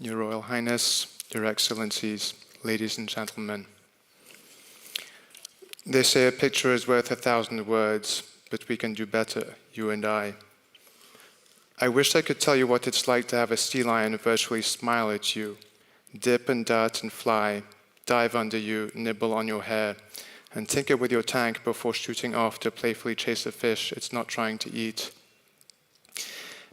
Your Royal Highness, Your Excellencies, ladies and gentlemen. They say a picture is worth 1,000 words, but we can do better, you and I. I wish I could tell you what it's like to have a sea lion virtually smile at you, dip and dart and fly, dive under you, nibble on your hair, and tinker with your tank before shooting off to playfully chase a fish it's not trying to eat.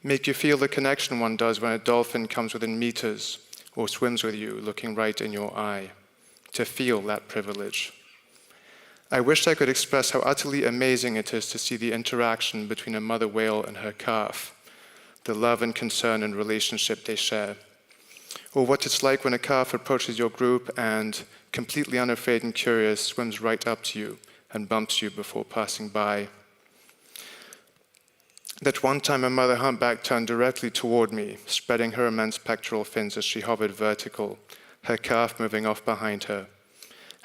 Make you feel the connection one does when a dolphin comes within meters or swims with you, looking right in your eye. To feel that privilege. I wish I could express how utterly amazing it is to see the interaction between a mother whale and her calf, the love and concern and relationship they share. Or what it's like when a calf approaches your group and, completely unafraid and curious, swims right up to you and bumps you before passing by. That one time a mother humpback turned directly toward me, spreading her immense pectoral fins as she hovered vertical, her calf moving off behind her,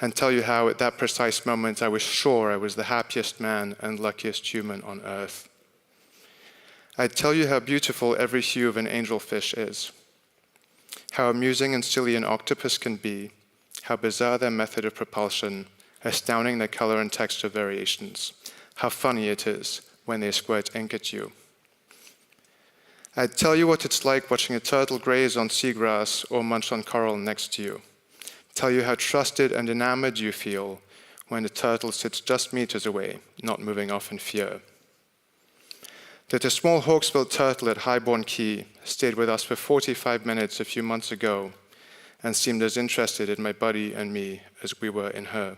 and tell you how at that precise moment I was sure I was the happiest man and luckiest human on earth. I'd tell you how beautiful every hue of an angelfish is, how amusing and silly an octopus can be, how bizarre their method of propulsion, astounding their color and texture variations, how funny it is when they squirt ink at you. I'd tell you what it's like watching a turtle graze on seagrass or munch on coral next to you. Tell you how trusted and enamored you feel when the turtle sits just meters away, not moving off in fear. That a small hawksbill turtle at Highbourne Quay stayed with us for 45 minutes a few months ago and seemed as interested in my buddy and me as we were in her.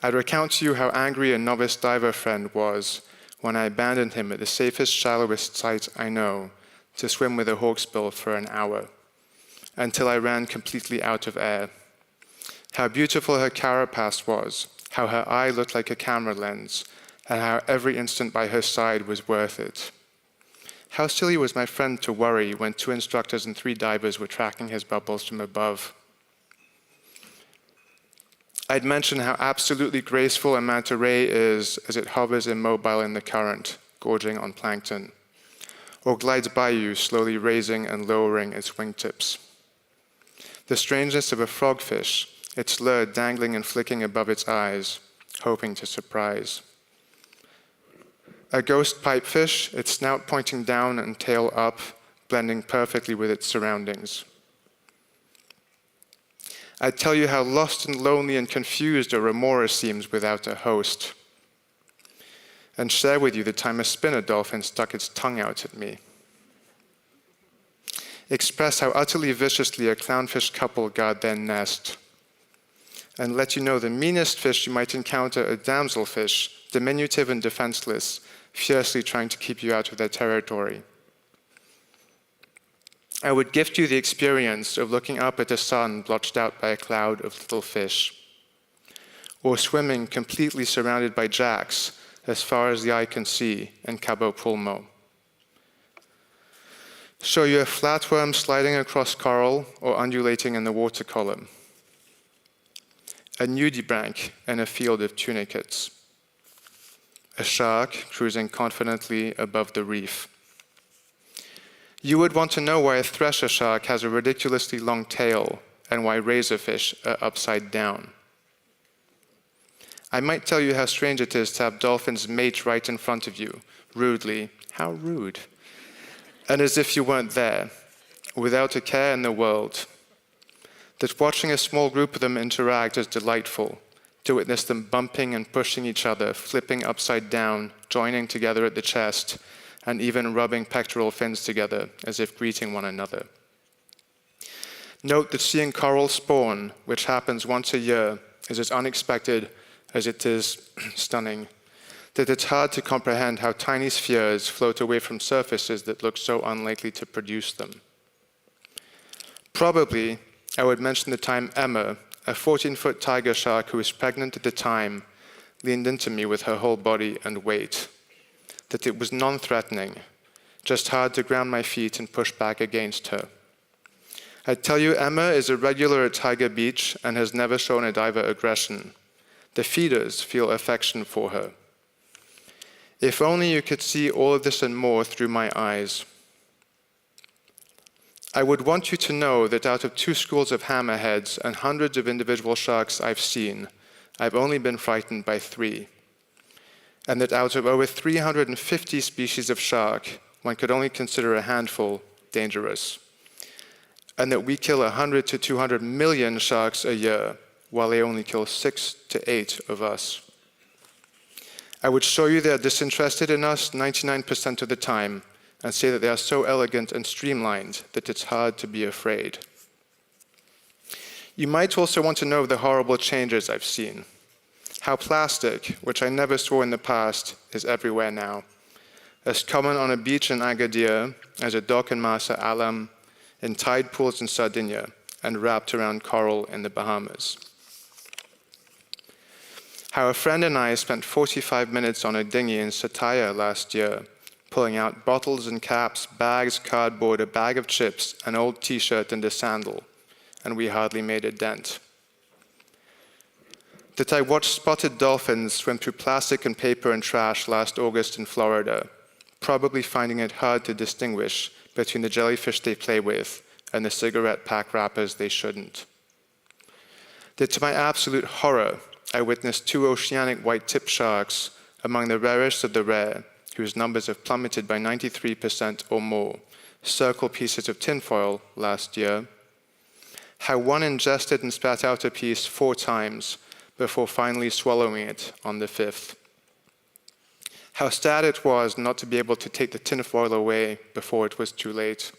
I'd recount to you how angry a novice diver friend was when I abandoned him at the safest, shallowest site I know to swim with a hawksbill for an hour, until I ran completely out of air. How beautiful her carapace was, how her eye looked like a camera lens, and how every instant by her side was worth it. How silly was my friend to worry when 2 instructors and 3 divers were tracking his bubbles from above. I'd mention how absolutely graceful a manta ray is as it hovers immobile in the current, gorging on plankton, or glides by you, slowly raising and lowering its wingtips. The strangeness of a frogfish, its lure dangling and flicking above its eyes, hoping to surprise. A ghost pipefish, its snout pointing down and tail up, blending perfectly with its surroundings. I'd tell you how lost and lonely and confused a remora seems without a host, and share with you the time a spinner dolphin stuck its tongue out at me. Express how utterly viciously a clownfish couple guard their nest, and let you know the meanest fish you might encounter a damselfish, diminutive and defenseless, fiercely trying to keep you out of their territory. I would gift you the experience of looking up at the sun blotched out by a cloud of little fish, or swimming completely surrounded by jacks as far as the eye can see in Cabo Pulmo. Show you a flatworm sliding across coral or undulating in the water column, a nudibranch in a field of tunicates, a shark cruising confidently above the reef. You would want to know why a thresher shark has a ridiculously long tail and why razorfish are upside down. I might tell you how strange it is to have dolphins mate right in front of you, rudely, how rude, and as if you weren't there, without a care in the world. That watching a small group of them interact is delightful, to witness them bumping and pushing each other, flipping upside down, joining together at the chest, and even rubbing pectoral fins together as if greeting one another. Note that seeing coral spawn, which happens once a year, is as unexpected as it is stunning, that it's hard to comprehend how tiny spheres float away from surfaces that look so unlikely to produce them. Probably, I would mention the time Emma, a 14-foot tiger shark who was pregnant at the time, leaned into me with her whole body and weight. That it was non-threatening, just hard to ground my feet and push back against her. I tell you, Emma is a regular at Tiger Beach and has never shown a diver aggression. The feeders feel affection for her. If only you could see all of this and more through my eyes. I would want you to know that out of 2 schools of hammerheads and hundreds of individual sharks I've seen, I've only been frightened by 3. And that out of over 350 species of shark, one could only consider a handful dangerous. And that we kill 100 to 200 million sharks a year, while they only kill 6 to 8 of us. I would show you they are disinterested in us 99% of the time, and say that they are so elegant and streamlined that it's hard to be afraid. You might also want to know the horrible changes I've seen. How plastic, which I never saw in the past, is everywhere now. As common on a beach in Agadir as a dock in Marsa Alam, in tide pools in Sardinia, and wrapped around coral in the Bahamas. How a friend and I spent 45 minutes on a dinghy in Sataya last year, pulling out bottles and caps, bags, cardboard, a bag of chips, an old t-shirt and a sandal, and we hardly made a dent. That I watched spotted dolphins swim through plastic and paper and trash last August in Florida, probably finding it hard to distinguish between the jellyfish they play with and the cigarette pack wrappers they shouldn't. That to my absolute horror, I witnessed 2 oceanic white-tip sharks, among the rarest of the rare, whose numbers have plummeted by 93% or more, circle pieces of tinfoil last year. How one ingested and spat out a piece 4 times before finally swallowing it on the 5th. How sad it was not to be able to take the tinfoil away before it was too late.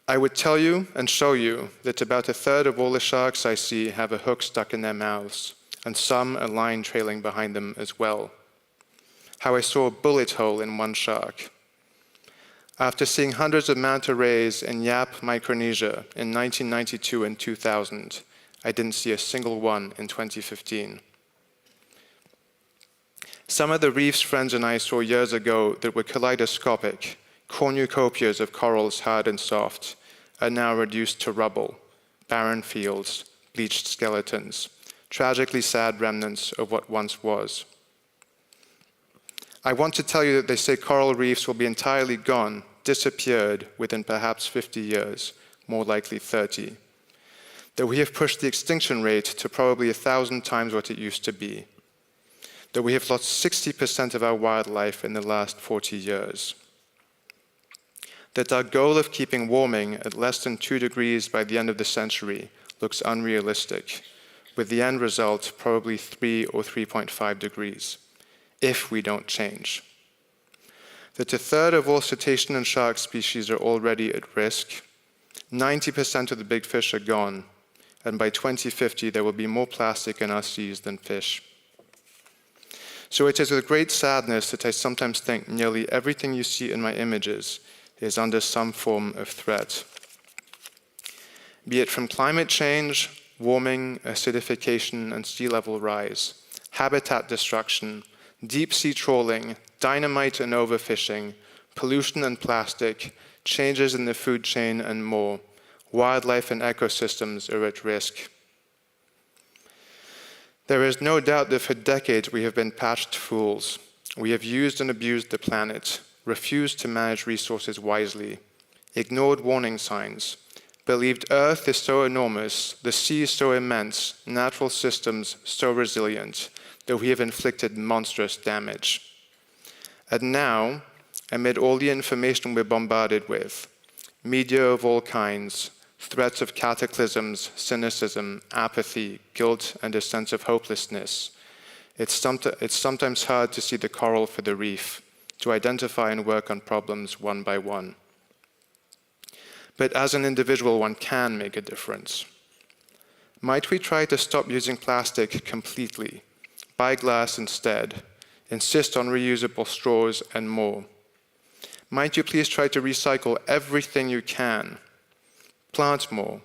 I would tell you and show you that about 1/3 of all the sharks I see have a hook stuck in their mouths, and some a line trailing behind them as well. How I saw a bullet hole in one shark. After seeing hundreds of manta rays in Yap, Micronesia in 1992 and 2000, I didn't see a single one in 2015. Some of the reefs friends and I saw years ago that were kaleidoscopic, cornucopias of corals hard and soft, are now reduced to rubble, barren fields, bleached skeletons, tragically sad remnants of what once was. I want to tell you that they say coral reefs will be entirely gone, disappeared within perhaps 50 years, more likely 30. That we have pushed the extinction rate to probably 1,000 times what it used to be. That we have lost 60% of our wildlife in the last 40 years. That our goal of keeping warming at less than 2 degrees by the end of the century looks unrealistic, with the end result probably 3 or 3.5 degrees, if we don't change. That 1/3 of all cetacean and shark species are already at risk, 90% of the big fish are gone, and by 2050 there will be more plastic in our seas than fish. So it is with great sadness that I sometimes think nearly everything you see in my images is under some form of threat. Be it from climate change, warming, acidification, and sea level rise, habitat destruction, deep sea trawling, dynamite and overfishing, pollution and plastic, changes in the food chain, and more, wildlife and ecosystems are at risk. There is no doubt that for decades we have been patched fools. We have used and abused the planet, refused to manage resources wisely, ignored warning signs, believed Earth is so enormous, the sea so immense, natural systems so resilient, that we have inflicted monstrous damage. And now, amid all the information we're bombarded with, media of all kinds, threats of cataclysms, cynicism, apathy, guilt, and a sense of hopelessness, it's sometimes hard to see the coral for the reef, to identify and work on problems one by one. But as an individual, one can make a difference. Might we try to stop using plastic completely, buy glass instead, insist on reusable straws and more? Might you please try to recycle everything you can? Plant more,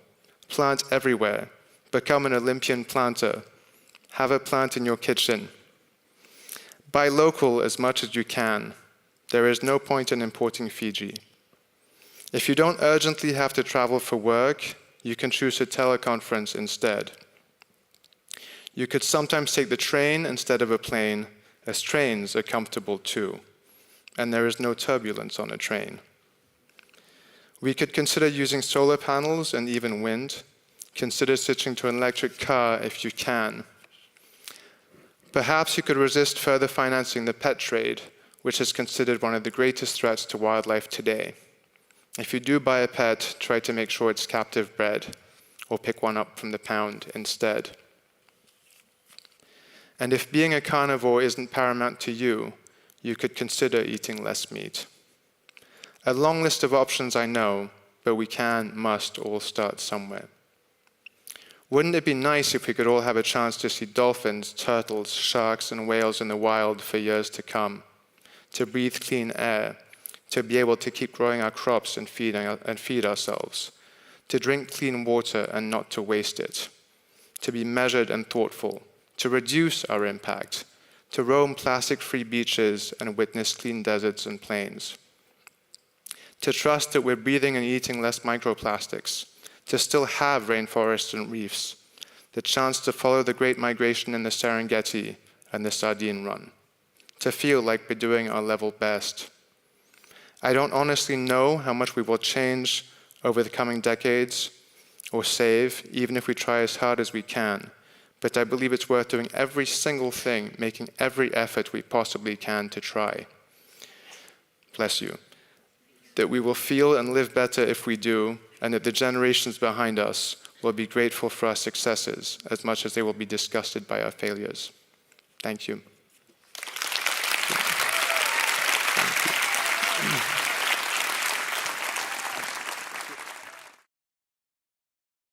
plant everywhere, become an Olympian planter, have a plant in your kitchen. Buy local as much as you can. There is no point in importing Fiji. If you don't urgently have to travel for work, you can choose a teleconference instead. You could sometimes take the train instead of a plane, as trains are comfortable too, and there is no turbulence on a train. We could consider using solar panels and even wind. Consider switching to an electric car if you can. Perhaps you could resist further financing the pet trade, which is considered one of the greatest threats to wildlife today. If you do buy a pet, try to make sure it's captive bred, or pick one up from the pound instead. And if being a carnivore isn't paramount to you, you could consider eating less meat. A long list of options, I know, but we must all start somewhere. Wouldn't it be nice if we could all have a chance to see dolphins, turtles, sharks, and whales in the wild for years to come, to breathe clean air, to be able to keep growing our crops and feed ourselves, to drink clean water and not to waste it, to be measured and thoughtful, to reduce our impact, to roam plastic-free beaches and witness clean deserts and plains, to trust that we're breathing and eating less microplastics, to still have rainforests and reefs, the chance to follow the great migration in the Serengeti and the Sardine Run, to feel like we're doing our level best. I don't honestly know how much we will change over the coming decades or save, even if we try as hard as we can, but I believe it's worth doing every single thing, making every effort we possibly can to try. Bless you. That we will feel and live better if we do, and that the generations behind us will be grateful for our successes as much as they will be disgusted by our failures. Thank you.